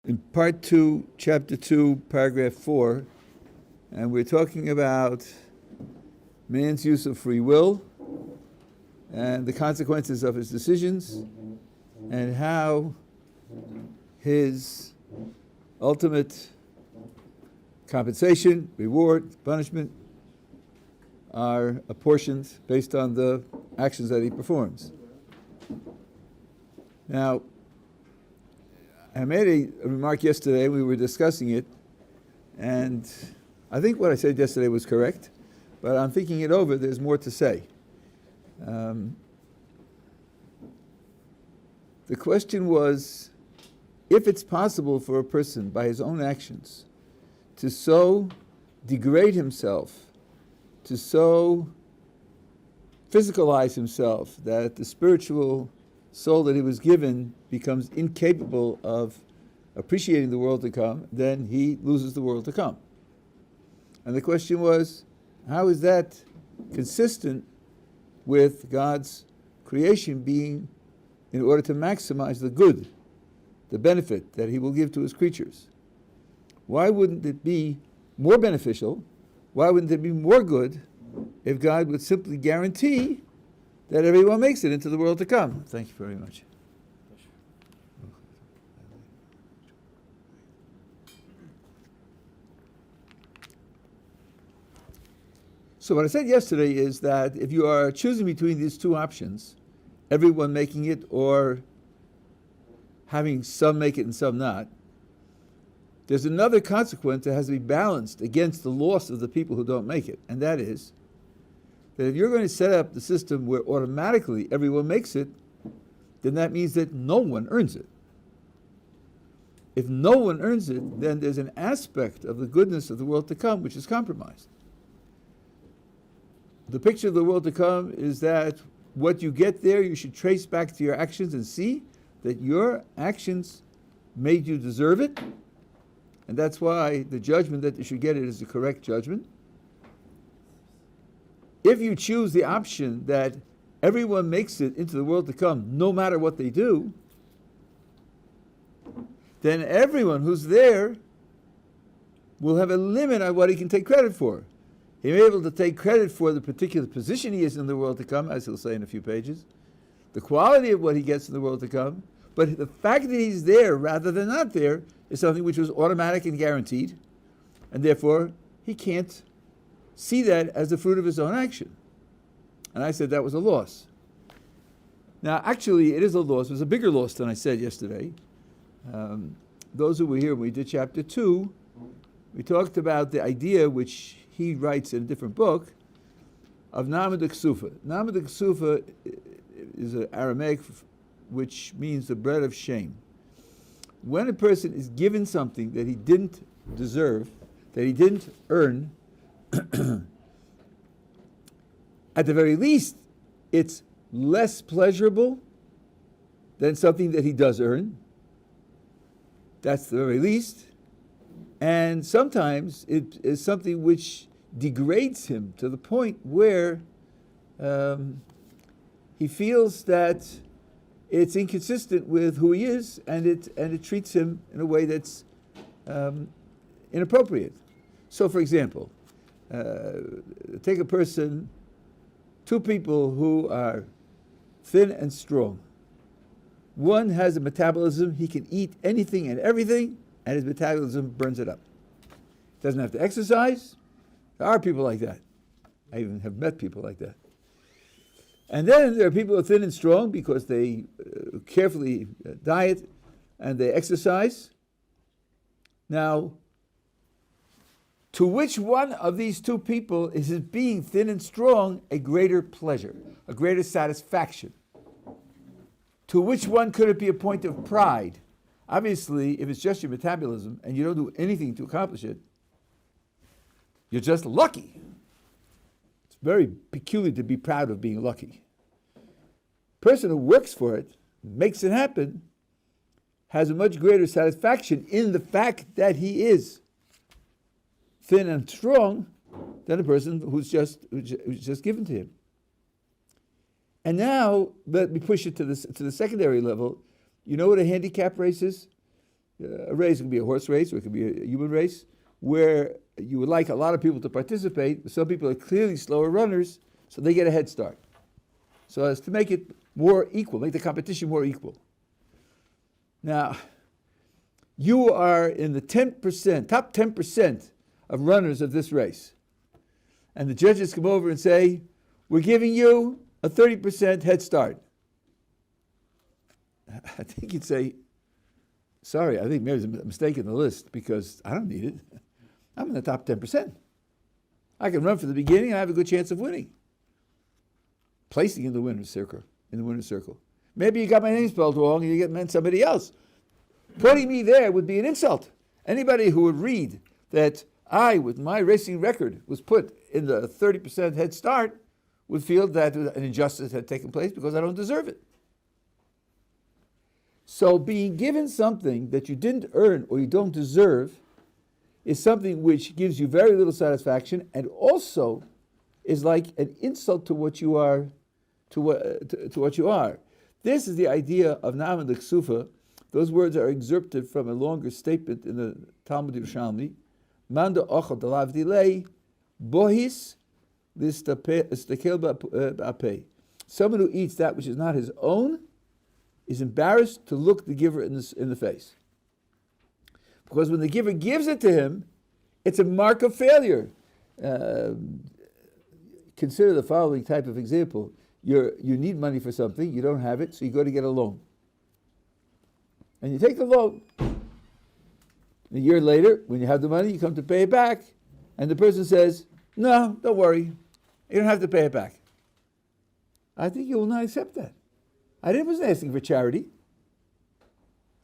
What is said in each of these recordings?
in part 2, chapter 2, paragraph 4, and we're talking about man's use of free will and the consequences of his decisions and how his ultimate compensation, reward, punishment are apportioned based on the actions that he performs. Now, I made a remark yesterday, we were discussing it, and I think what I said yesterday was correct, but I'm thinking it over, there's more to say. The question was, if it's possible for a person by his own actions to so degrade himself, to so physicalize himself that the spiritual soul that he was given becomes incapable of appreciating the world to come, then he loses the world to come. And the question was, how is that consistent with God's creation being in order to maximize the good, the benefit that he will give to his creatures? Why wouldn't it be more beneficial? Why wouldn't it be more good if God would simply guarantee that everyone makes it into the world to come? Thank you very much. So what I said yesterday is that if you are choosing between these two options, everyone making it or having some make it and some not, there's another consequence that has to be balanced against the loss of the people who don't make it, and that is that if you're going to set up the system where automatically everyone makes it, then that means that no one earns it. If no one earns it, then there's an aspect of the goodness of the world to come which is compromised. The picture of the world to come is that what you get there, you should trace back to your actions and see that your actions made you deserve it, and that's why the judgment that you should get it is the correct judgment. If you choose the option that everyone makes it into the world to come, no matter what they do, then everyone who's there will have a limit on what he can take credit for. He may be able to take credit for the particular position he is in the world to come, as he'll say in a few pages, the quality of what he gets in the world to come, but the fact that he's there rather than not there is something which was automatic and guaranteed, and therefore he can't see that as the fruit of his own action. And I said that was a loss. Now, actually, it is a loss. It was a bigger loss than I said yesterday. Those who were here when we did chapter 2, we talked about the idea which he writes in a different book of Namad Ksufa. Namad Ksufa is an Aramaic which means the bread of shame. When a person is given something that he didn't deserve, that he didn't earn, at the very least, it's less pleasurable than something that he does earn. That's the very least. And sometimes it is something which degrades him to the point where he feels that it's inconsistent with who he is, and it treats him in a way that's inappropriate. So, for example, take a person, two people who are thin and strong. One has a metabolism, he can eat anything and everything, and his metabolism burns it up. Doesn't have to exercise. There are people like that. I even have met people like that. And then there are people who are thin and strong because they carefully diet and they exercise. Now, to which one of these two people is his being thin and strong a greater pleasure, a greater satisfaction? To which one could it be a point of pride? Obviously, if it's just your metabolism and you don't do anything to accomplish it, you're just lucky. It's very peculiar to be proud of being lucky. Person who works for it, makes it happen, has a much greater satisfaction in the fact that he is thin and strong than a person who's just given to him. And now, let me push it to the secondary level. You know what a handicap race is? A race can be a horse race or it can be a human race, where you would like a lot of people to participate, but some people are clearly slower runners, so they get a head start. So as to make it more equal, make the competition more equal. Now, you are in the top 10% of runners of this race. And the judges come over and say, we're giving you a 30% head start. I think you'd say, sorry, I think maybe there's a mistake in the list because I don't need it. I'm in the top 10%. I can run from the beginning and I have a good chance of winning. Placing in the winner's circle. Maybe you got my name spelled wrong and you meant somebody else. Putting me there would be an insult. Anybody who would read that I, with my racing record, was put in the 30% head start would feel that an injustice had taken place because I don't deserve it. So being given something that you didn't earn or you don't deserve is something which gives you very little satisfaction and also is like an insult to what you are, to what you are. This is the idea of Naaman the Ksufa. Those words are excerpted from a longer statement in the Talmud Yerushalmi. Manda ochel dalav dilei bohis listakel ba'apei. Someone who eats that which is not his own is embarrassed to look the giver in the face. Because when the giver gives it to him, it's a mark of failure. Consider the following type of example. You need money for something, you don't have it, so you go to get a loan. And you take the loan. A year later, when you have the money, you come to pay it back, and the person says, no, don't worry, you don't have to pay it back. I think you will not accept that. I wasn't asking for charity.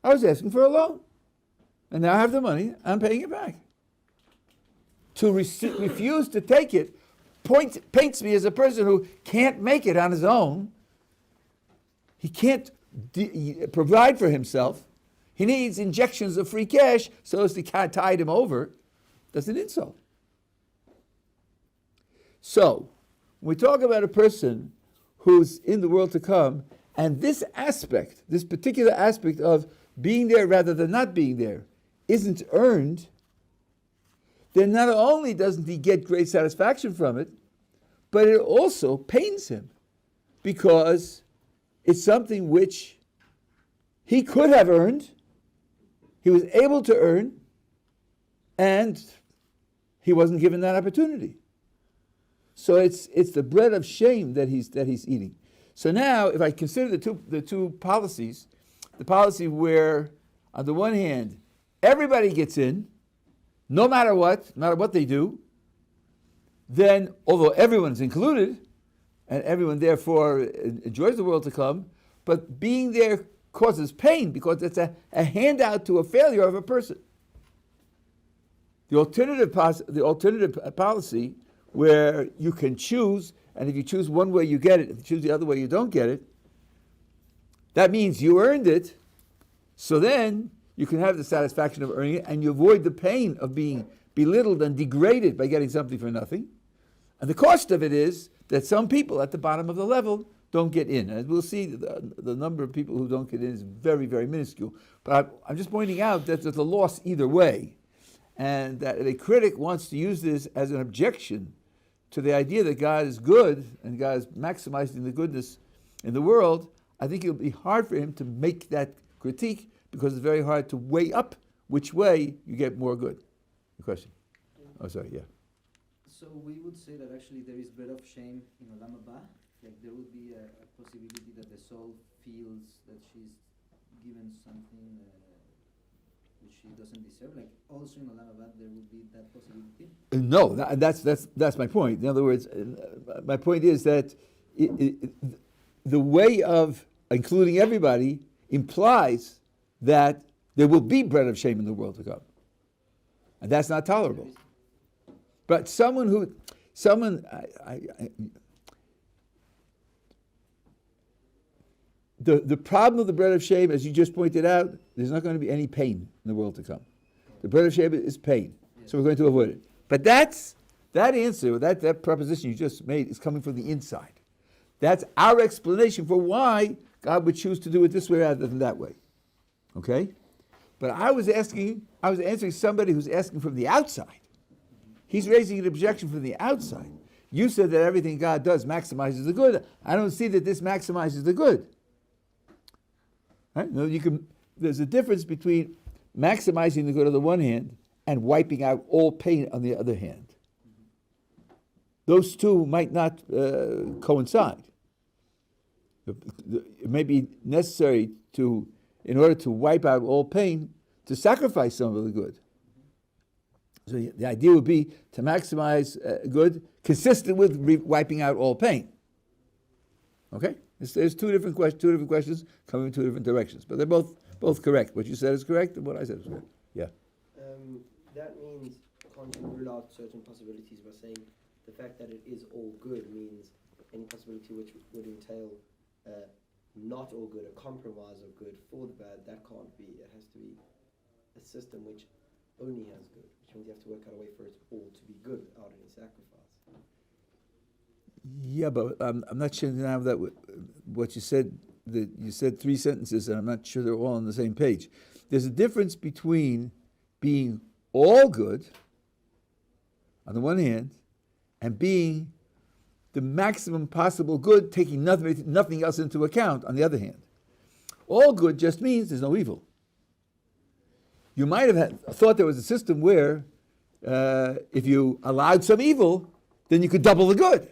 I was asking for a loan. And now I have the money, I'm paying it back. To refuse to take it paints me as a person who can't make it on his own. He can't provide for himself. He needs injections of free cash so as to tide him over. That's an insult. So, when we talk about a person who's in the world to come, and this particular aspect of being there rather than not being there, isn't earned, then not only doesn't he get great satisfaction from it, but it also pains him because it's something which he could have earned, he was able to earn, and he wasn't given that opportunity. So it's the bread of shame that he's eating. So now, if I consider the two policies, the policy where, on the one hand, everybody gets in, no matter what they do, then, although everyone's included, and everyone therefore enjoys the world to come, but being there causes pain because it's a handout to a failure of a person. The alternative policy, where you can choose, and if you choose one way you get it, if you choose the other way you don't get it, that means you earned it, so then you can have the satisfaction of earning it, and you avoid the pain of being belittled and degraded by getting something for nothing. And the cost of it is that some people at the bottom of the level don't get in. And we'll see the number of people who don't get in is very, very minuscule. But I'm just pointing out that there's a loss either way. And that if a critic wants to use this as an objection to the idea that God is good and God is maximizing the goodness in the world, I think it'll be hard for him to make that critique because it's very hard to weigh up which way you get more good. The question? Oh, sorry, yeah. So we would say that actually there is bread of shame in Olam Haba. Like there would be a possibility that the soul feels that she's given something which she doesn't deserve. Like also in Olam Haba there would be that possibility. No, that's my point. In other words, my point is that the way of including everybody implies that there will be bread of shame in the world to come, and that's not tolerable. But the problem of the bread of shame, as you just pointed out, there's not going to be any pain in the world to come. The bread of shame is pain, so we're going to avoid it. But that answer, that proposition you just made is coming from the inside. That's our explanation for why God would choose to do it this way rather than that way. Okay? But I was answering somebody who's asking from the outside. He's raising an objection from the outside. You said that everything God does maximizes the good. I don't see that this maximizes the good. Right? No, there's a difference between maximizing the good on the one hand and wiping out all pain on the other hand. Those two might not coincide. It may be necessary in order to wipe out all pain, to sacrifice some of the good. So the idea would be to maximize good consistent with wiping out all pain. Okay? There's two different questions coming in two different directions, but they're both correct. What you said is correct, and what I said is correct. Yeah. That means can't you rule out certain possibilities by saying the fact that it is all good means any possibility which would entail not all good, a compromise of good for the bad, that can't be. It has to be a system which only has good, which means you have to work out a way for it all to be good without any sacrifice. Yeah, but I'm not sure now that what you said. You said three sentences, and I'm not sure they're all on the same page. There's a difference between being all good, on the one hand, and being the maximum possible good, taking nothing else into account, on the other hand. All good just means there's no evil. You might have thought there was a system where if you allowed some evil, then you could double the good.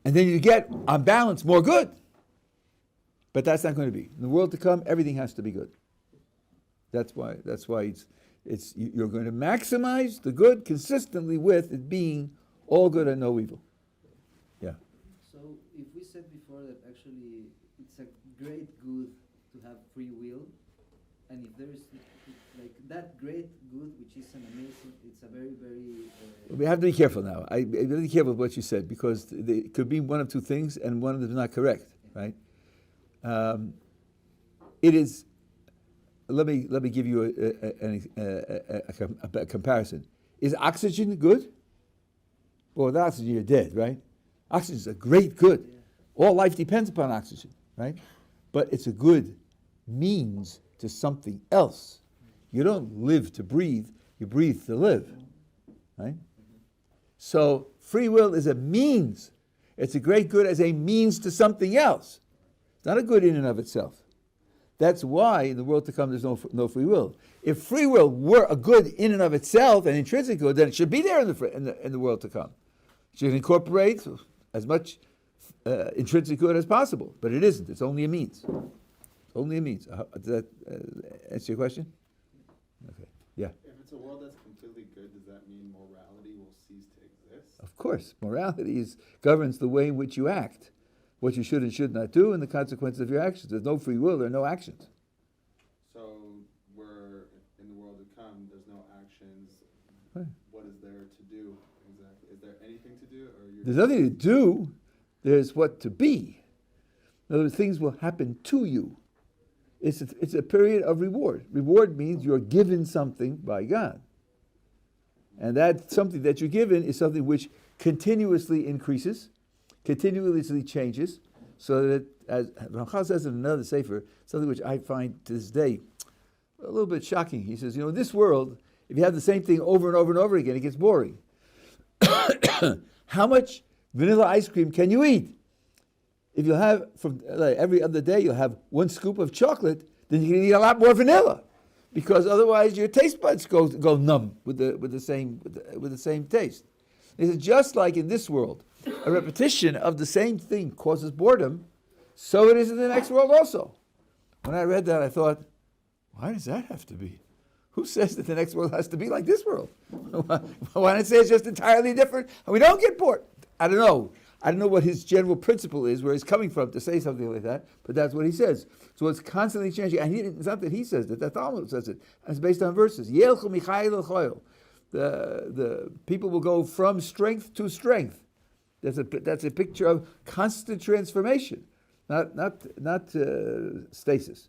And then you get, on balance, more good. But that's not going to be. In the world to come, everything has to be good. That's why you're going to maximize the good consistently with it being all good and no evil. Yeah. So if we said before that actually it's a great good to have free will, and if there is like that great good, which is an amazing, it's a very, very... We have to be careful now. I have to be careful with what you said, because it could be one of two things, and one of them is not correct, right? It is... Let me give you a comparison. Is oxygen good? Well, without oxygen, you're dead, right? Oxygen is a great good. Yeah. All life depends upon oxygen, right? But it's a good means to something else. You don't live to breathe, you breathe to live, right? So free will is a means. It's a great good as a means to something else. It's not a good in and of itself. That's why in the world to come there's no free will. If free will were a good in and of itself, an intrinsic good, then it should be there in the world to come. It should incorporate as much intrinsic good as possible, but it isn't. It's only a means. It's only a means. Does that answer your question? Okay. Yeah. If it's a world that's completely good, does that mean morality will cease to exist? Of course. Morality governs the way in which you act, what you should and should not do, and the consequences of your actions. There's no free will, there are no actions. So we're in the world to come, there's no actions. Right. What is there to do exactly? Is there anything to do? There's nothing to do, there's what to be. In other words, things will happen to you. It's a period of reward. Reward means you're given something by God. And that something that you're given is something which continuously increases, continuously changes, so that, as Ramchal says in another sefer, something which I find to this day a little bit shocking. He says, in this world, if you have the same thing over and over and over again, it gets boring. How much vanilla ice cream can you eat? If you have, from every other day, you'll have one scoop of chocolate, then you can eat a lot more vanilla, because otherwise your taste buds go numb with the same taste. It's just like in this world, a repetition of the same thing causes boredom, so it is in the next world also. When I read that, I thought, why does that have to be? Who says that the next world has to be like this world? Why not say it's just entirely different and we don't get bored? I don't know. I don't know what his general principle is, where he's coming from to say something like that, but that's what he says. So it's constantly changing. And it's not that he says it, the Talmud says it. It's based on verses. The people will go from strength to strength. That's a picture of constant transformation, not stasis.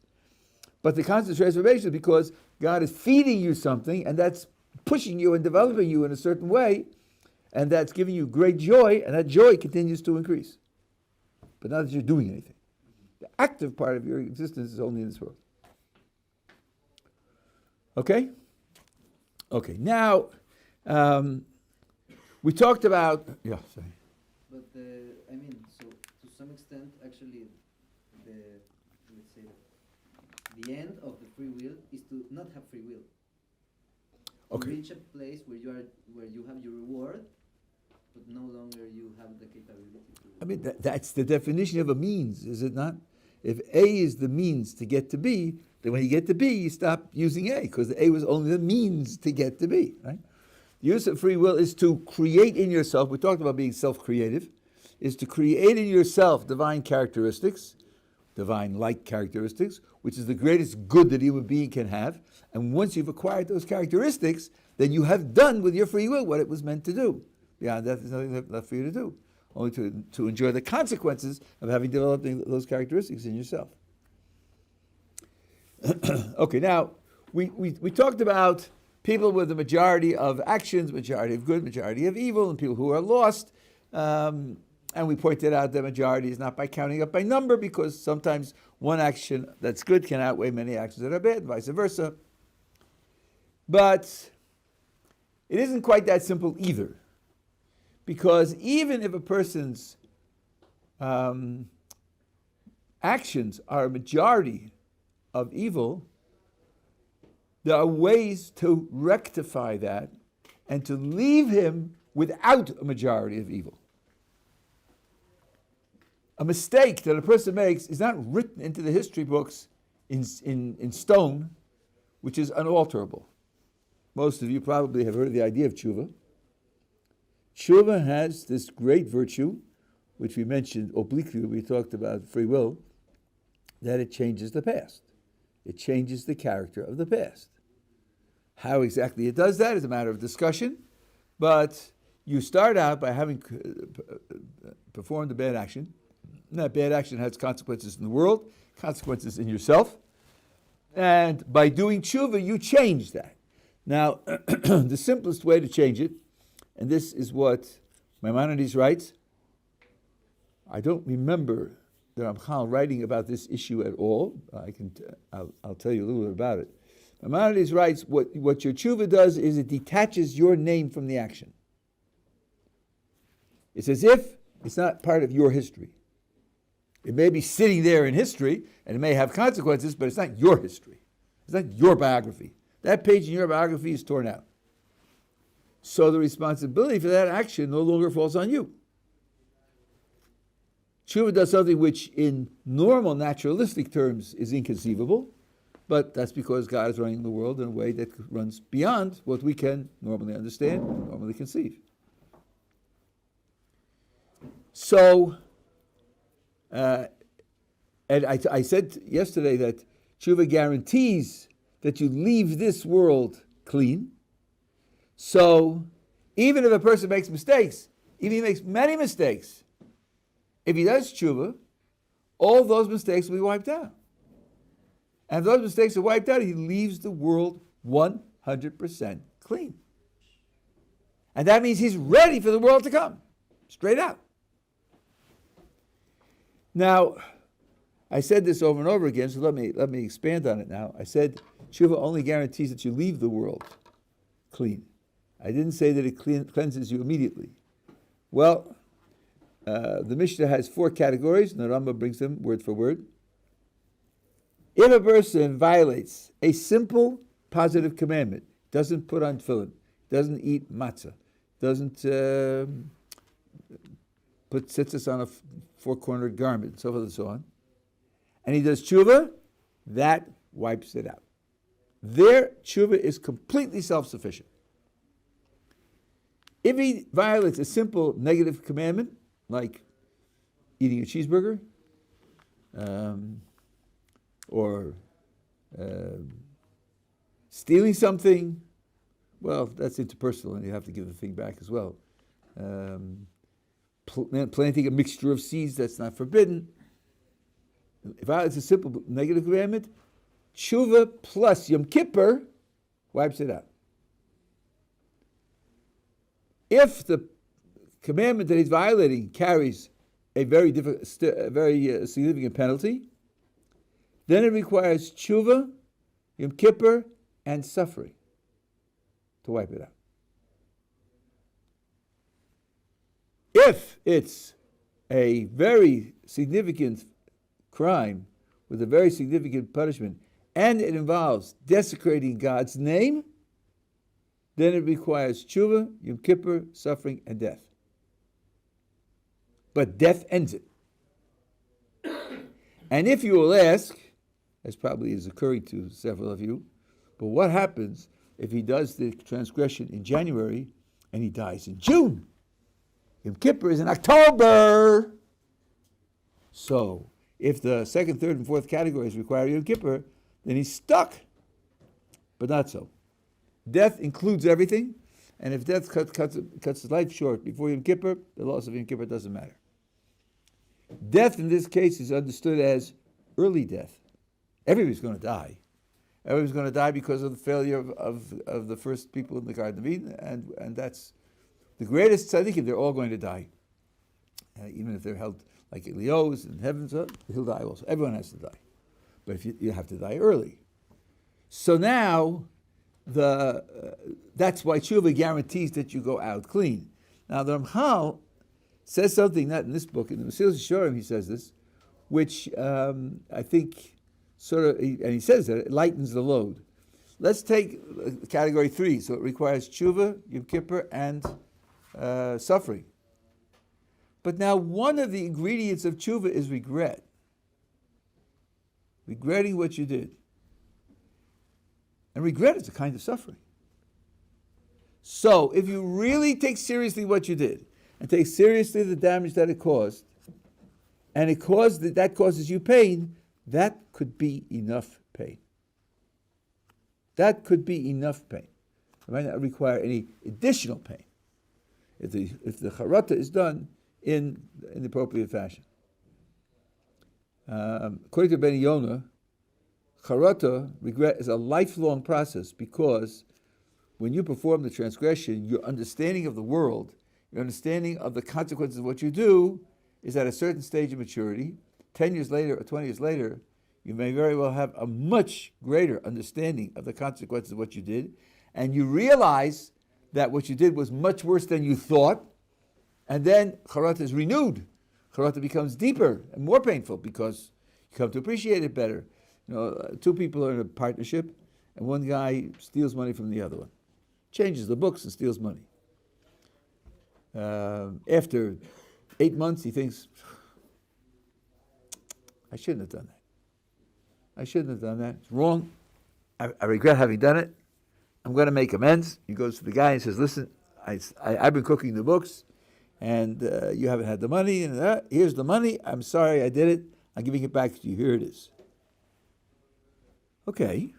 But the constant transformation is because God is feeding you something, and that's pushing you and developing you in a certain way, and that's giving you great joy, and that joy continues to increase. But not that you're doing anything. The active part of your existence is only in this world. Okay? Okay, now, we talked about, yeah, sorry. But I mean, so to some extent, actually, let's say, the end of the free will is to not have free will. To Okay. reach a place where you have your reward, but no longer you have the capability to. I mean, that's the definition of a means, is it not? If A is the means to get to B, then when you get to B, you stop using A, because A was only the means to get to B, right? The use of free will is to create in yourself, we talked about being self-creative, is to create in yourself divine characteristics, divine-like characteristics, which is the greatest good that a human being can have. And once you've acquired those characteristics, then you have done with your free will what it was meant to do. Beyond that, there's nothing left for you to do, only to enjoy the consequences of having developed those characteristics in yourself. Okay, now, we talked about people with a majority of actions, majority of good, majority of evil, and people who are lost. And we pointed out that majority is not by counting up by number, because sometimes one action that's good can outweigh many actions that are bad, and vice versa. But it isn't quite that simple either, because even if a person's actions are a majority of evil, there are ways to rectify that and to leave him without a majority of evil. A mistake that a person makes is not written into the history books in stone, which is unalterable. Most of you probably have heard of the idea of tshuva. Tshuva has this great virtue, which we mentioned obliquely when we talked about free will, that it changes the past. It changes the character of the past. How exactly it does that is a matter of discussion, but you start out by having performed a bad action. And that bad action has consequences in the world, consequences in yourself, and by doing tshuva, you change that. Now, the simplest way to change it, and this is what Maimonides writes. I don't remember the Ramchal writing about this issue at all. I'll tell you a little bit about it. Maimonides writes, what your tshuva does is it detaches your name from the action. It's as if it's not part of your history. It may be sitting there in history, and it may have consequences, but it's not your history. It's not your biography. That page in your biography is torn out. So the responsibility for that action no longer falls on you. Tshuva does something which in normal naturalistic terms is inconceivable, but that's because God is running the world in a way that runs beyond what we can normally understand, normally conceive. So, and I said yesterday that tshuva guarantees that you leave this world clean. So, even if a person makes mistakes, even if he makes many mistakes, if he does tshuva, all those mistakes will be wiped out. And if those mistakes are wiped out, he leaves the world 100% clean. And that means he's ready for the world to come, straight out. Now, I said this over and over again, so let me expand on it now. I said tshuva only guarantees that you leave the world clean. I didn't say that it cleanses you immediately. Well, the Mishnah has 4 categories, and the Rambam brings them word for word. If a person violates a simple positive commandment, doesn't put on tefillin, doesn't eat matzah, doesn't put tzitzis on a 4-cornered garment, and so forth and so on, and he does tshuva, that wipes it out. Their tshuva is completely self-sufficient. If he violates a simple negative commandment, like eating a cheeseburger, or stealing something, well, that's interpersonal, and you have to give the thing back as well. Planting a mixture of seeds, that's not forbidden. If it's a simple negative commandment, tshuva plus Yom Kippur wipes it out. If the commandment that he's violating carries a very significant penalty, then it requires tshuva, Yom Kippur, and suffering to wipe it out. If it's a very significant crime with a very significant punishment and it involves desecrating God's name, then it requires tshuva, Yom Kippur, suffering, and death. But death ends it. And if you will ask, as probably is occurring to several of you, but what happens if he does the transgression in January and he dies in June? Yom Kippur is in October. So, if the second, third, and fourth categories require Yom Kippur, then he's stuck. But not so. Death includes everything, and if death cuts his life short before Yom Kippur, the loss of Yom Kippur doesn't matter. Death in this case is understood as early death. Everybody's going to die. Everybody's going to die because of the failure of the first people in the Garden of Eden, and that's the greatest tzaddikim. They're all going to die. Even if they're held like Eliyahu's in heaven, so he'll die also. Everyone has to die. But if you have to die early. So now, that's why tshuva guarantees that you go out clean. Now the Ramchal says something, not in this book, in the Mesilas Yesharim he says this, which I think and he says that it lightens the load. Let's take category 3, so it requires tshuva, Yom Kippur, and suffering. But now one of the ingredients of tshuva is regret. Regretting what you did. And regret is a kind of suffering. So if you really take seriously what you did, and take seriously the damage that it caused, and that causes you pain, that could be enough pain. That could be enough pain. It might not require any additional pain if the charata is done in the appropriate fashion. According to Ben Yonah, charata, regret, is a lifelong process because when you perform the transgression, your understanding of the world, your understanding of the consequences of what you do is at a certain stage of maturity. 10 years later or 20 years later, you may very well have a much greater understanding of the consequences of what you did, and you realize that what you did was much worse than you thought, and then charata is renewed. Charata becomes deeper and more painful because you come to appreciate it better. Two people are in a partnership, and one guy steals money from the other one. Changes the books and steals money. After 8 months, he thinks, I shouldn't have done that. I shouldn't have done that. It's wrong. I regret having done it. I'm going to make amends. He goes to the guy and says, listen, I've been cooking the books, and you haven't had the money, and here's the money. I'm sorry I did it. I'm giving it back to you. Here it is. Okay,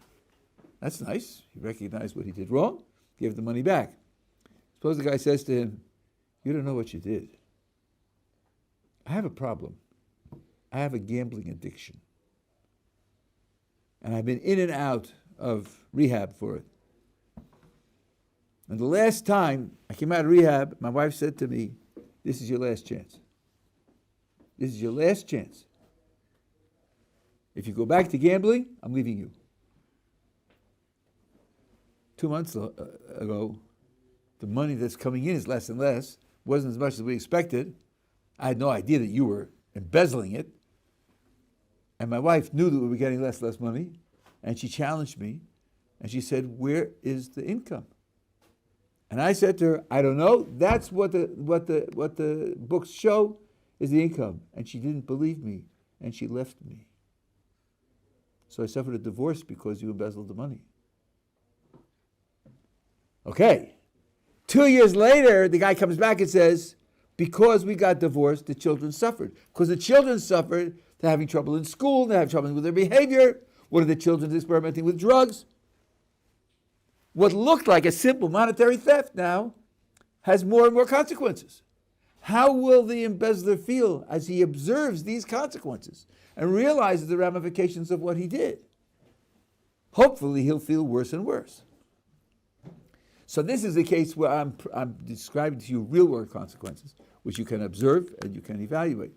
that's nice. He recognized what he did wrong, gave the money back. Suppose the guy says to him, you don't know what you did. I have a problem. I have a gambling addiction. And I've been in and out of rehab for it. And the last time I came out of rehab, my wife said to me, this is your last chance. This is your last chance. If you go back to gambling, I'm leaving you. 2 months ago, the money that's coming in is less and less. Wasn't as much as we expected. I had no idea that you were embezzling it. And my wife knew that we were getting less money, and she challenged me, and she said, where is the income? And I said to her, I don't know. That's what the books show is the income. And she didn't believe me, and she left me. So I suffered a divorce because you embezzled the money. Okay. 2 years later, the guy comes back and says, because we got divorced, the children suffered. Because the children suffered, they're having trouble in school, they're having trouble with their behavior. What are the children experimenting with drugs? What looked like a simple monetary theft now has more and more consequences. How will the embezzler feel as he observes these consequences and realizes the ramifications of what he did? Hopefully he'll feel worse and worse. So this is a case where I'm describing to you real-world consequences, which you can observe and you can evaluate.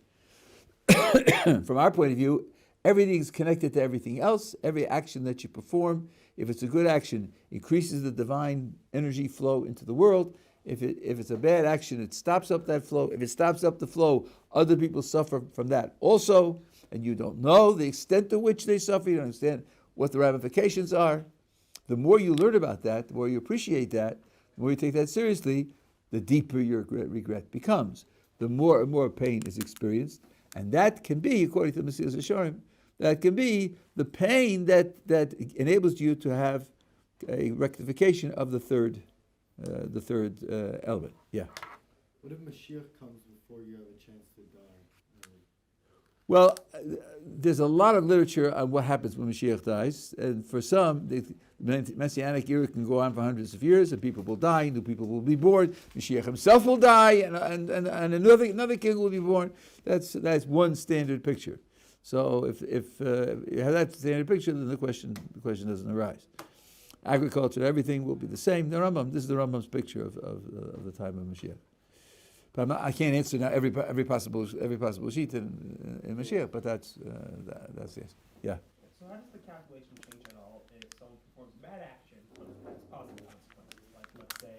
From our point of view, everything is connected to everything else. Every action that you perform If it's a good action, it increases the divine energy flow into the world. If it's a bad action, it stops up that flow. If it stops up the flow, other people suffer from that also, and you don't know the extent to which they suffer. You don't understand what the ramifications are. The more you learn about that, the more you appreciate that, the more you take that seriously, the deeper your regret becomes. The more and more pain is experienced, and that can be, according to the Mesilas Yesharim, that can be the pain that enables you to have a rectification of the third element. Yeah. What if Mashiach comes before you have a chance to die? Well, there's a lot of literature on what happens when Mashiach dies, and for some, the Messianic era can go on for hundreds of years, and people will die, new people will be born, Mashiach himself will die, and another king will be born. That's one standard picture. So if you have that standard picture, then the question doesn't arise. Agriculture, everything will be the same. The Rambam, this is the Rambam's picture of the time of Mashiach. But I can't answer now every possible sheet in Mashiach, but that's yes. Yeah. So how does the calculation change at all if someone performs a bad action but it has positive consequences? Like, let's say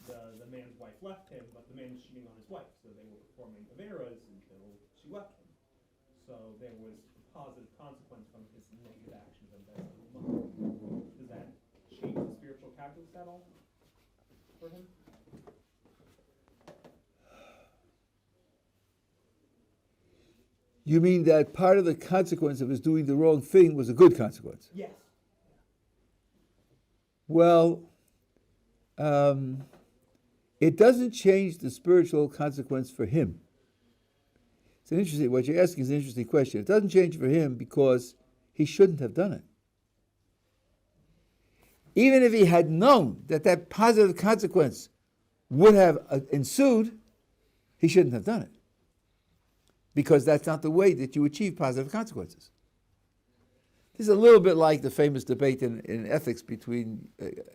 the man's wife left him, but the man was cheating on his wife, so they were performing averas until she left him. So there was a positive consequence from his negative actions and that's the mother. Does that change the spiritual calculus at all for him? You mean that part of the consequence of his doing the wrong thing was a good consequence? Yes. Well, it doesn't change the spiritual consequence for him. It's an interesting, what you're asking is an interesting question. It doesn't change for him because he shouldn't have done it. Even if he had known that positive consequence would have ensued, he shouldn't have done it. Because that's not the way that you achieve positive consequences. This is a little bit like the famous debate in ethics between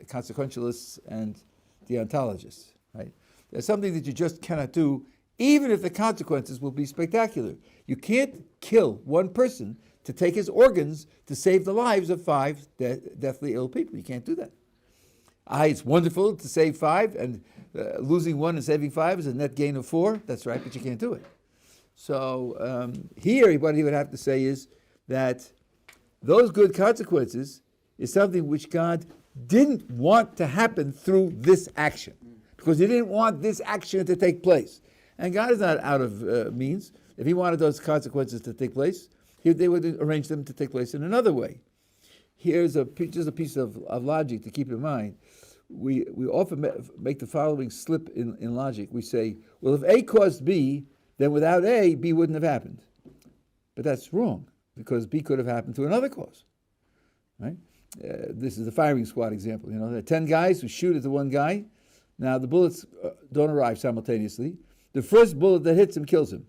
consequentialists and deontologists, right? There's something that you just cannot do, even if the consequences will be spectacular. You can't kill one person to take his organs to save the lives of 5 deathly ill people. You can't do that. It's wonderful to save 5, and losing 1 and saving 5 is a net gain of 4. That's right, but you can't do it. So here, what he would have to say is that those good consequences is something which God didn't want to happen through this action, because he didn't want this action to take place. And God is not out of means. If he wanted those consequences to take place, they would arrange them to take place in another way. Here's just a piece of logic to keep in mind. We often make the following slip in logic. We say, well, if A caused B, then without A, B wouldn't have happened. But that's wrong, because B could have happened through another cause, right? This is the firing squad example. There are 10 guys who shoot at the one guy. Now, the bullets don't arrive simultaneously. The first bullet that hits him kills him.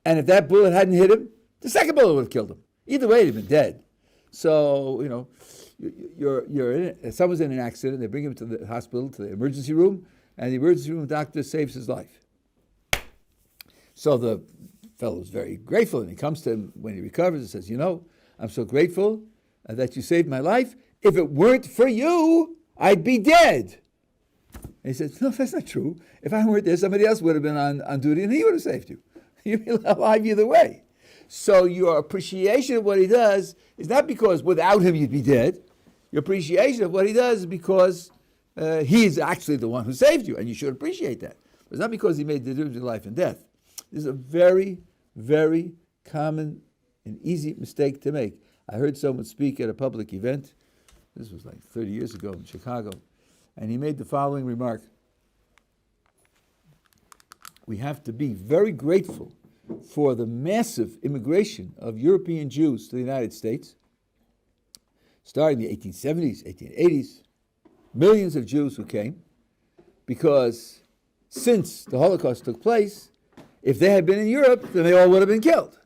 And if that bullet hadn't hit him, the second bullet would have killed him. Either way, he'd have been dead. So, someone's in an accident, they bring him to the hospital, to the emergency room, and the emergency room doctor saves his life. So the fellow is very grateful, and he comes to him when he recovers and says, I'm so grateful that you saved my life. If it weren't for you, I'd be dead. And he says, no, that's not true. If I weren't there, somebody else would have been on duty, and he would have saved you. You'd be alive either way. So your appreciation of what he does is not because without him you'd be dead. Your appreciation of what he does is because he's actually the one who saved you, and you should appreciate that. It's not because he made the difference between life and death. This is a very, very common and easy mistake to make. I heard someone speak at a public event. This was like 30 years ago in Chicago. And he made the following remark. We have to be very grateful for the massive immigration of European Jews to the United States, starting in the 1870s, 1880s. Millions of Jews who came, because since the Holocaust took place, if they had been in Europe, then they all would have been killed.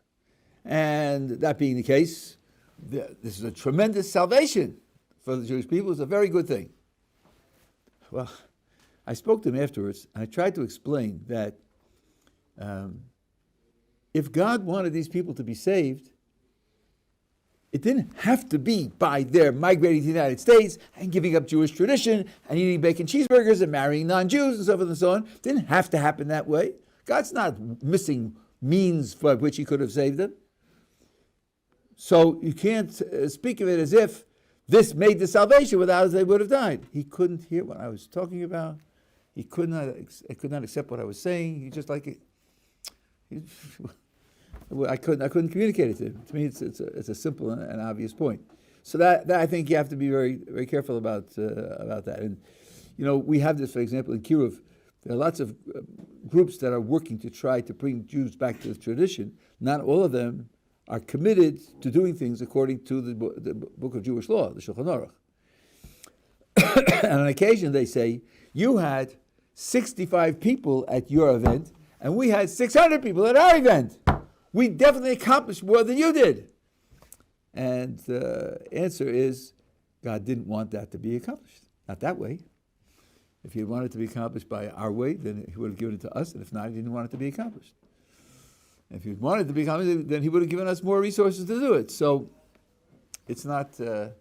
And that being the case, this is a tremendous salvation for the Jewish people. It's a very good thing. Well, I spoke to him afterwards, and I tried to explain that if God wanted these people to be saved, It didn't have to be by their migrating to the United States and giving up Jewish tradition and eating bacon cheeseburgers and marrying non-Jews and so forth and so on. It didn't have to happen that way. God's not missing means by which he could have saved them. So you can't speak of it as if this made the salvation, without it they would have died. He couldn't hear what I was talking about. He could not accept what I was saying. He just like it. I couldn't communicate it to him. To me, it's a simple and obvious point. So that I think you have to be very very careful about that. And we have this, for example, in Kiruv. There are lots of groups that are working to try to bring Jews back to the tradition. Not all of them are committed to doing things according to the book of Jewish law, the Shulchan Aruch. And on occasion they say, you had 65 people at your event, and we had 600 people at our event. We definitely accomplished more than you did. And the answer is, God didn't want that to be accomplished. Not that way. If he had wanted it to be accomplished by our way, then he would have given it to us, and if not, he didn't want it to be accomplished. If he wanted it to be accomplished, then he would have given us more resources to do it. So it's not something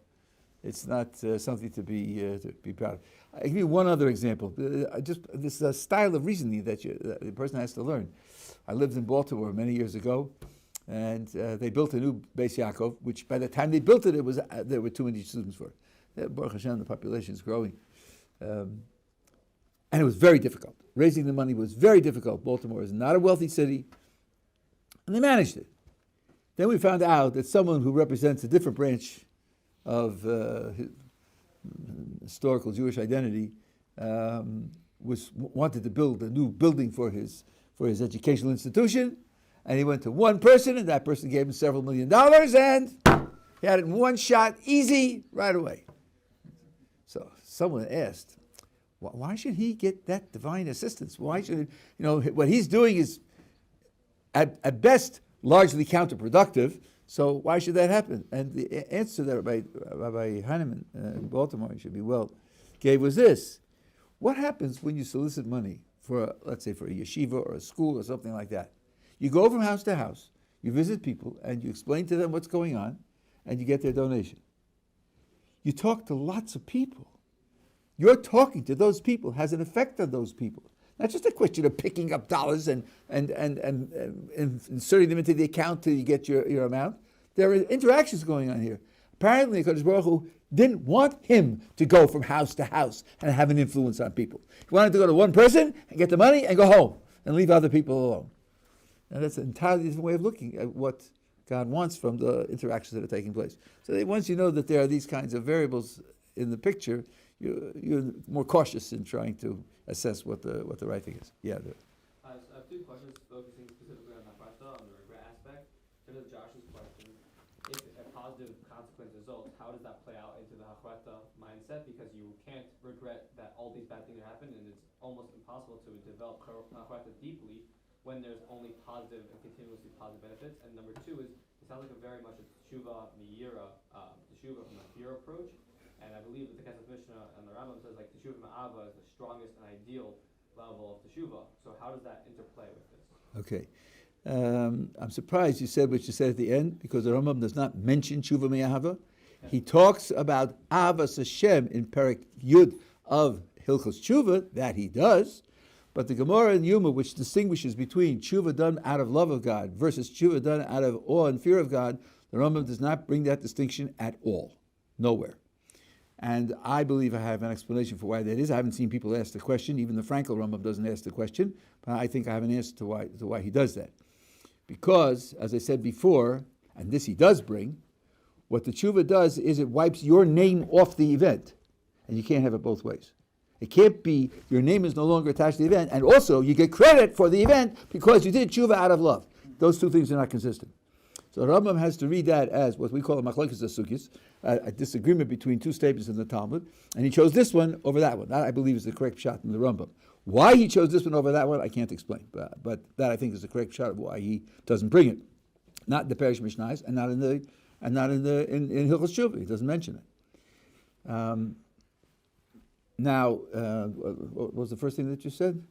to be proud of. I'll give you one other example. Just this style of reasoning that the person has to learn. I lived in Baltimore many years ago, and they built a new Beis Yaakov, which by the time they built it, there were too many students for it. Baruch Hashem, the population is growing. And it was very difficult. Raising the money was very difficult. Baltimore is not a wealthy city, and they managed it. Then we found out that someone who represents a different branch of historical Jewish identity wanted to build a new building for his educational institution, and he went to one person, and that person gave him several $1 million, and he had it in one shot, easy, right away. So someone asked, why should he get that divine assistance? Why should what he's doing is at best largely counterproductive, so why should that happen? And the answer that Rabbi Heinemann in Baltimore, he should be well, gave was this: what happens when you solicit money for, let's say, for a yeshiva or a school or something like that? You go from house to house, you visit people, and you explain to them what's going on, and you get their donation. You talk to lots of people. Your talking to those people has an effect on those people. Not just a question of picking up dollars and inserting them into the account till you get your amount. There are interactions going on here. Apparently, Kadosh Baruch Hu didn't want him to go from house to house and have an influence on people. He wanted to go to one person and get the money and go home and leave other people alone. And that's an entirely different way of looking at what God wants from the interactions that are taking place. So that once you know that there are these kinds of variables in the picture, you're more cautious in trying to assess what the right thing is. Yeah. I have two questions focusing specifically on Hafrata, on the regret aspect. In terms of Josh's question, if a positive consequence results, how does that play out into the Hafrata mindset? Because you can't regret that all these bad things happen, and it's almost impossible to develop Hafrata deeply when there's only positive and continuously positive benefits. And number two is, it sounds like very much a teshuva miyira, teshuva from a fear approach. And I believe that the Kesef Mishnah and the Rambam says teshuva ma'ava is the strongest and ideal level of teshuva. So how does that interplay with this? Okay. I'm surprised you said what you said at the end, because the Rambam does not mention teshuva me'ahava. He talks about Avas Hashem in Perek Yud of Hilchos Teshuva, that he does. But the Gemara in Yuma, which distinguishes between teshuva done out of love of God versus teshuva done out of awe and fear of God, the Rambam does not bring that distinction at all. Nowhere. And I believe I have an explanation for why that is. I haven't seen people ask the question. Even the Frankel Rambam doesn't ask the question. But I think I have an answer to why he does that. Because, as I said before, and this he does bring, what the tshuva does is it wipes your name off the event. And you can't have it both ways. It can't be your name is no longer attached to the event, and also you get credit for the event because you did tshuva out of love. Those two things are not consistent. So the Rambam has to read that as what we call a machlokes hasukis, a disagreement between two statements in the Talmud, and he chose this one over that one. That, I believe, is the correct shot in the Rambam. Why he chose this one over that one, I can't explain, but that I think is the correct shot of why he doesn't bring it. Not in the Perish Mishnayos, and not in Hilchos Teshuva. He doesn't mention it. Now, what was the first thing that you said?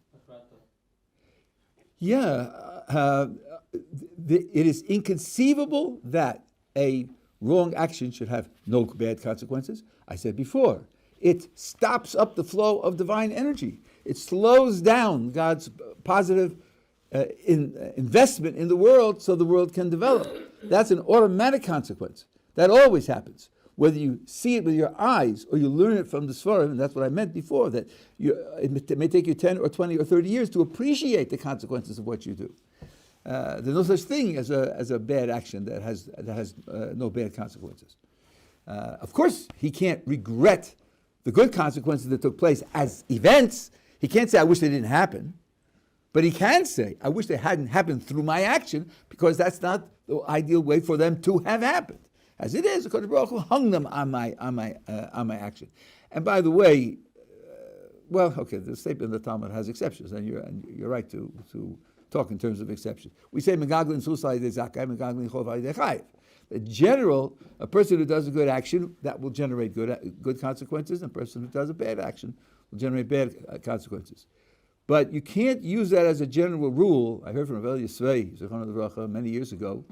Yeah, it is inconceivable that a wrong action should have no bad consequences? I said before, it stops up the flow of divine energy. It slows down God's positive investment in the world so the world can develop. That's an automatic consequence. That always happens. Whether you see it with your eyes or you learn it from the Svarim, and that's what I meant before, that it may take you 10 or 20 or 30 years to appreciate the consequences of what you do. There's no such thing as a bad action that has no bad consequences. Of course, he can't regret the good consequences that took place as events. He can't say, I wish they didn't happen. But he can say, I wish they hadn't happened through my action, because that's not the ideal way for them to have happened. As it is, the Kodesh Baruch Hu hung them on my action. And by the way, the statement of the Talmud has exceptions, and you're right to talk in terms of exceptions. We say megaglin susai de zakai, megaglin chovai de chayiv. In general, a person who does a good action, that will generate good consequences, and a person who does a bad action will generate bad consequences. But you can't use that as a general rule. I heard from Rabbi Yisvei many years ago.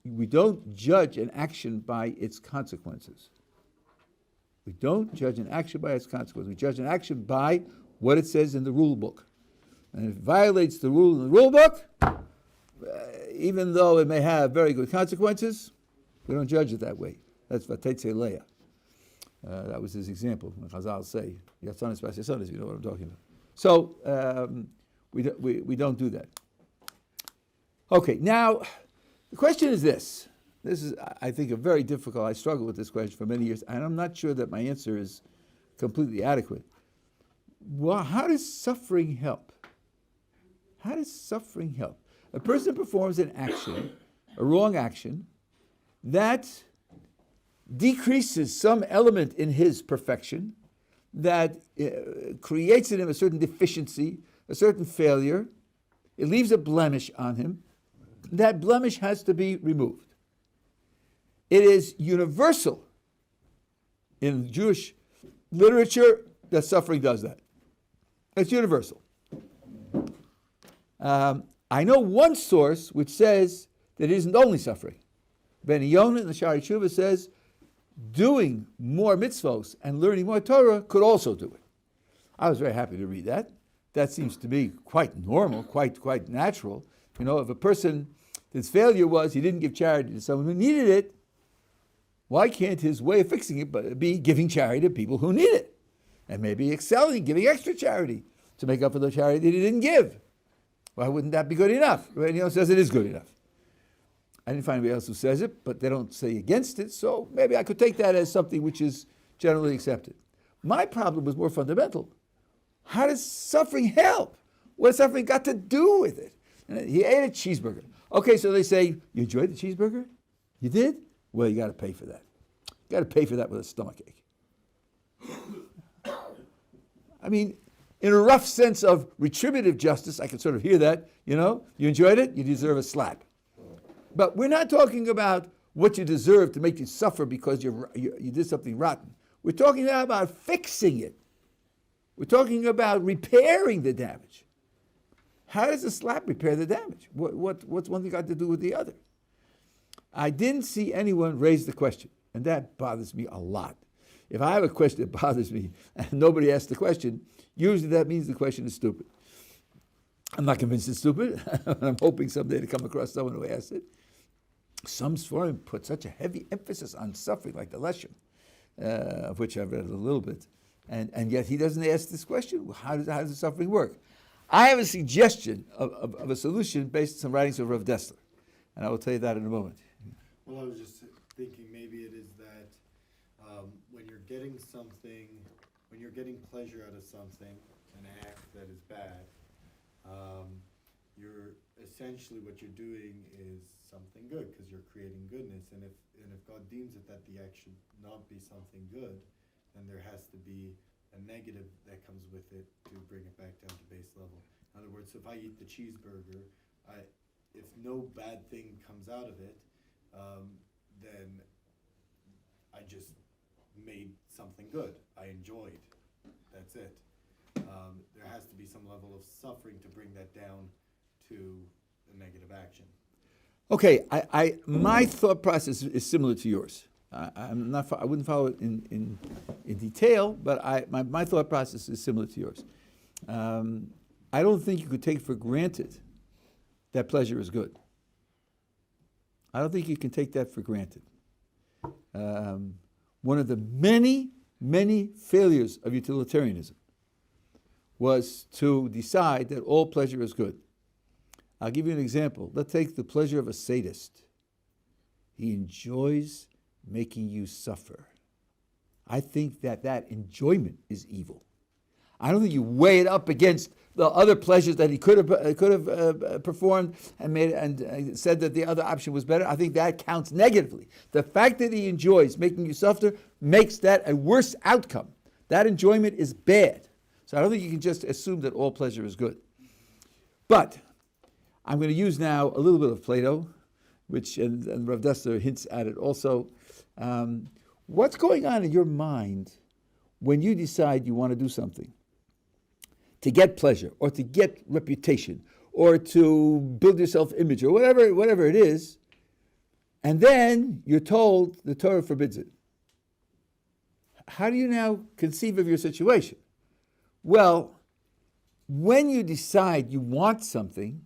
We don't judge an action by its consequences. We don't judge an action by its consequences. We judge an action by what it says in the rule book. And if it violates the rule in the rule book, even though it may have very good consequences, we don't judge it that way. That's Vatetze Leah. That was his example. When Chazal say, Yatzanis Vasyasonis, you know what I'm talking about. So we don't do that. Okay, now the question is this. This is, I think, a very difficult. I struggled with this question for many years, and I'm not sure that my answer is completely adequate. Well, how does suffering help? How does suffering help? A person performs an action, a wrong action, that decreases some element in his perfection, that creates in him a certain deficiency, a certain failure. It leaves a blemish on him. That blemish has to be removed. It is universal in Jewish literature that suffering does that. It's universal. I know one source which says that it isn't only suffering. Ben Yonah in the Shari Tshuva says doing more mitzvos and learning more Torah could also do it. I was very happy to read that. That seems to be quite normal, quite natural. You know, if a person, his failure was he didn't give charity to someone who needed it, why can't his way of fixing it be giving charity to people who need it? And maybe excelling, giving extra charity to make up for the charity that he didn't give. Why wouldn't that be good enough? Everybody else says it is good enough. I didn't find anybody else who says it, but they don't say against it, so maybe I could take that as something which is generally accepted. My problem was more fundamental. How does suffering help? What's suffering got to do with it? And he ate a cheeseburger. Okay, so they say, you enjoyed the cheeseburger? You did? Well, you got to pay for that. You got to pay for that with a stomachache. I mean, in a rough sense of retributive justice, I can sort of hear that, you know, you enjoyed it, you deserve a slap. But we're not talking about what you deserve to make you suffer because you did something rotten. We're talking now about fixing it. We're talking about repairing the damage. How does a slap repair the damage? What's one thing got to do with the other? I didn't see anyone raise the question, and that bothers me a lot. If I have a question that bothers me and nobody asks the question, usually that means the question is stupid. I'm not convinced it's stupid. I'm hoping someday to come across someone who asks it. Some Sforim put such a heavy emphasis on suffering, like the Leshem, of which I've read a little bit, and yet he doesn't ask this question. How does the suffering work? I have a suggestion of a solution based on some writings of Rav Dessler, and I will tell you that in a moment. Well, I was just thinking maybe it is that when you're getting something, when you're getting pleasure out of something, an act that is bad, you're essentially what you're doing is something good because you're creating goodness. And if God deems it that the act should not be something good, then there has to be a negative that comes with it to bring it back down to base level. In other words, if I eat the cheeseburger, if no bad thing comes out of it, then I just made something good. I enjoyed. That's it. There has to be some level of suffering to bring that down to a negative action. Okay, my thought process is similar to yours. I wouldn't follow it in detail, but my thought process is similar to yours. I don't think you could take for granted that pleasure is good. I don't think you can take that for granted. One of the many, many failures of utilitarianism was to decide that all pleasure is good. I'll give you an example. Let's take the pleasure of a sadist. He enjoys making you suffer. I think that enjoyment is evil. I don't think you weigh it up against the other pleasures that he could have performed and made and said that the other option was better. I think that counts negatively. The fact that he enjoys making you suffer makes that a worse outcome. That enjoyment is bad. So I don't think you can just assume that all pleasure is good. But I'm going to use now a little bit of Plato, which and Rav Dessler hints at it also. What's going on in your mind when you decide you want to do something? To get pleasure, or to get reputation, or to build your self-image, or whatever it is, and then you're told the Torah forbids it. How do you now conceive of your situation? Well, when you decide you want something,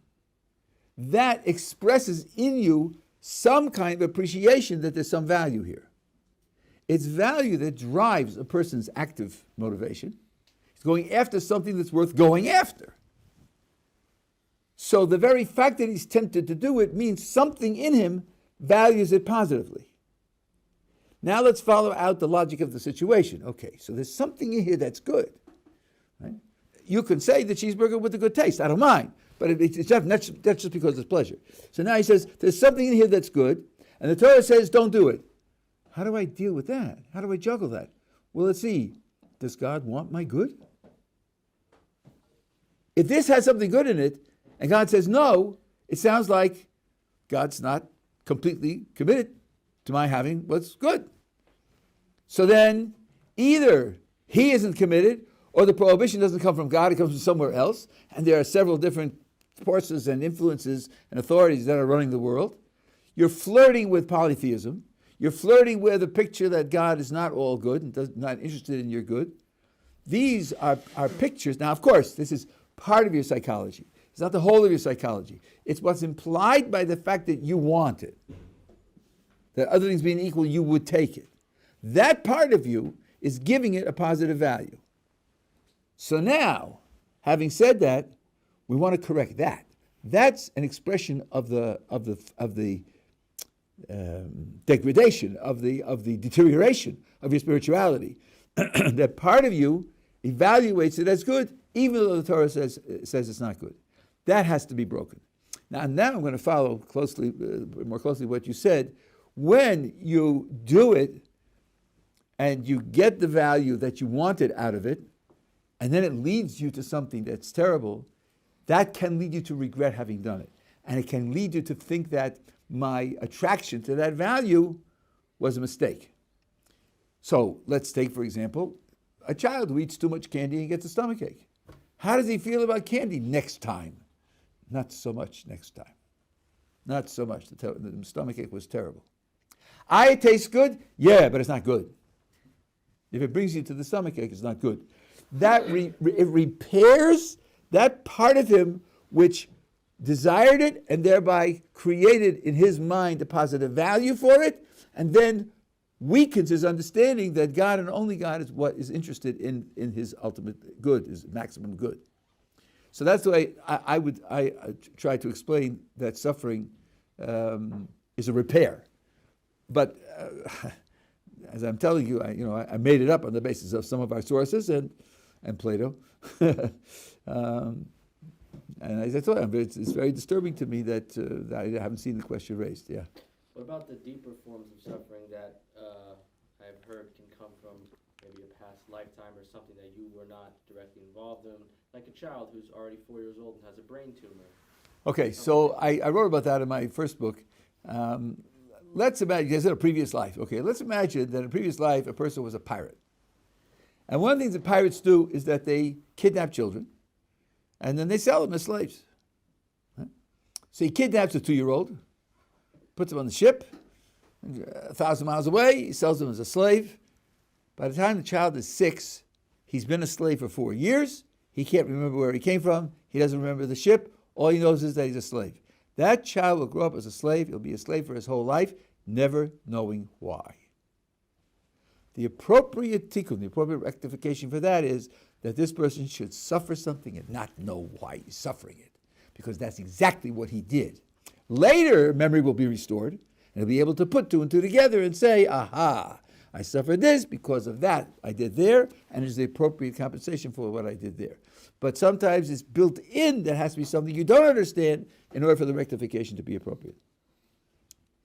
that expresses in you some kind of appreciation that there's some value here. It's value that drives a person's active motivation. He's going after something that's worth going after. So the very fact that he's tempted to do it means something in him values it positively. Now let's follow out the logic of the situation. Okay, so there's something in here that's good. Right? You can say the cheeseburger with a good taste. I don't mind. But it's not, that's just because it's pleasure. So now he says, there's something in here that's good, and the Torah says, don't do it. How do I deal with that? How do I juggle that? Well, let's see. Does God want my good? If this has something good in it, and God says no, it sounds like God's not completely committed to my having what's good. So then, either he isn't committed, or the prohibition doesn't come from God, it comes from somewhere else, and there are several different forces and influences and authorities that are running the world. You're flirting with polytheism. You're flirting with a picture that God is not all good and not interested in your good. These are pictures. Now, of course, this is part of your psychology. It's not the whole of your psychology. It's what's implied by the fact that you want it. That other things being equal, you would take it. That part of you is giving it a positive value. So now, having said that, we want to correct that. That's an expression of the degradation, of the deterioration of your spirituality. That part of you evaluates it as good, even though the Torah says it's not good. That has to be broken. Now I'm going to follow more closely what you said. When you do it and you get the value that you wanted out of it, and then it leads you to something that's terrible, that can lead you to regret having done it. And it can lead you to think that my attraction to that value was a mistake. So let's take, for example, a child who eats too much candy and gets a stomachache. How does he feel about candy next time? Not so much next time. Not so much. The stomachache was terrible. It tastes good? Yeah, but it's not good. If it brings you to the stomachache, it's not good. That it repairs that part of him which desired it and thereby created in his mind a positive value for it, and then weakens his understanding that God and only God is what is interested in his ultimate good, his maximum good. So that's the way I try to explain that suffering is a repair. But as I'm telling you, I made it up on the basis of some of our sources and Plato. And as I told him, it's very disturbing to me that I haven't seen the question raised. Yeah. What about the deeper forms of suffering that I've heard can come from maybe a past lifetime or something that you were not directly involved in, like a child who's already 4 years old and has a brain tumor? Okay, so I wrote about that in my first book. Let's imagine, you said a previous life. Okay, let's imagine that in a previous life a person was a pirate. And one of the things that pirates do is that they kidnap children and then they sell them as slaves. Right? So he kidnaps a 2-year-old puts him on the ship, 1,000 miles away, he sells him as a slave. By the time the child is 6, he's been a slave for 4 years. He can't remember where he came from. He doesn't remember the ship. All he knows is that he's a slave. That child will grow up as a slave. He'll be a slave for his whole life, never knowing why. The appropriate tikkun, the appropriate rectification for that is that this person should suffer something and not know why he's suffering it, because that's exactly what he did. Later, memory will be restored, and he'll be able to put 2 and 2 together and say, aha, I suffered this because of that I did there, and it's the appropriate compensation for what I did there. But sometimes it's built in that has to be something you don't understand in order for the rectification to be appropriate.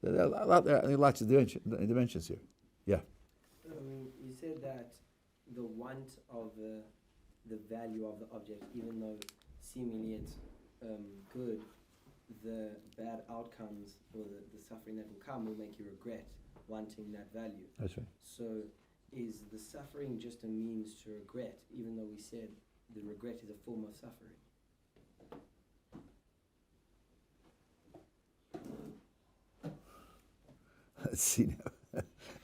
There are lots of dimensions here. Yeah. You said that the want of the value of the object, even though seemingly it's good, the bad outcomes or the suffering that will come will make you regret wanting that value. That's right. So is the suffering just a means to regret, even though we said the regret is a form of suffering? Let's see now.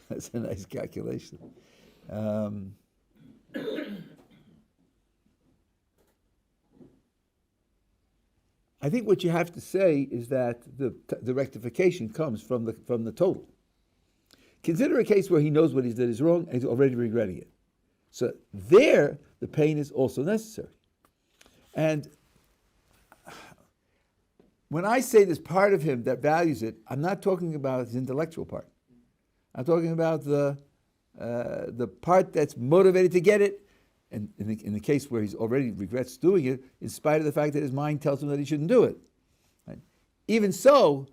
That's a nice calculation. I think what you have to say is that the rectification comes from the total. Consider a case where he knows what he did is wrong and he's already regretting it. So there, the pain is also necessary. And when I say there's part of him that values it, I'm not talking about his intellectual part. I'm talking about the part that's motivated to get it, and in the case where he's already regrets doing it, in spite of the fact that his mind tells him that he shouldn't do it. Right? Even so,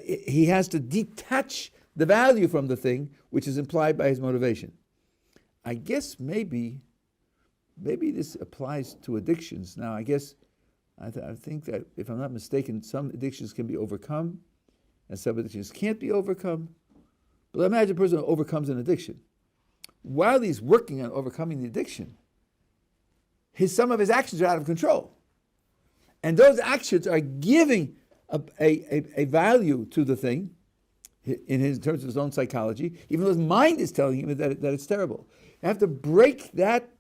he has to detach the value from the thing, which is implied by his motivation. I guess maybe this applies to addictions. Now, I guess I think that, if I'm not mistaken, some addictions can be overcome, and some addictions can't be overcome. But imagine a person who overcomes an addiction. While he's working on overcoming the addiction, some of his actions are out of control. And those actions are giving a value to the thing, in terms of his own psychology, even though his mind is telling him that it's terrible. You have to break that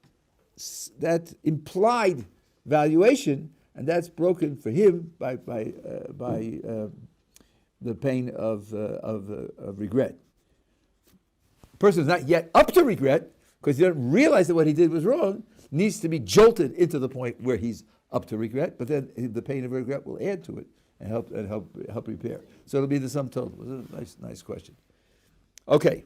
implied valuation, and that's broken for him by the pain of regret. The person is not yet up to regret, because he doesn't realize that what he did was wrong, needs to be jolted into the point where he's up to regret, but then the pain of regret will add to it and help repair. So it'll be the sum total. It was a nice question. Okay.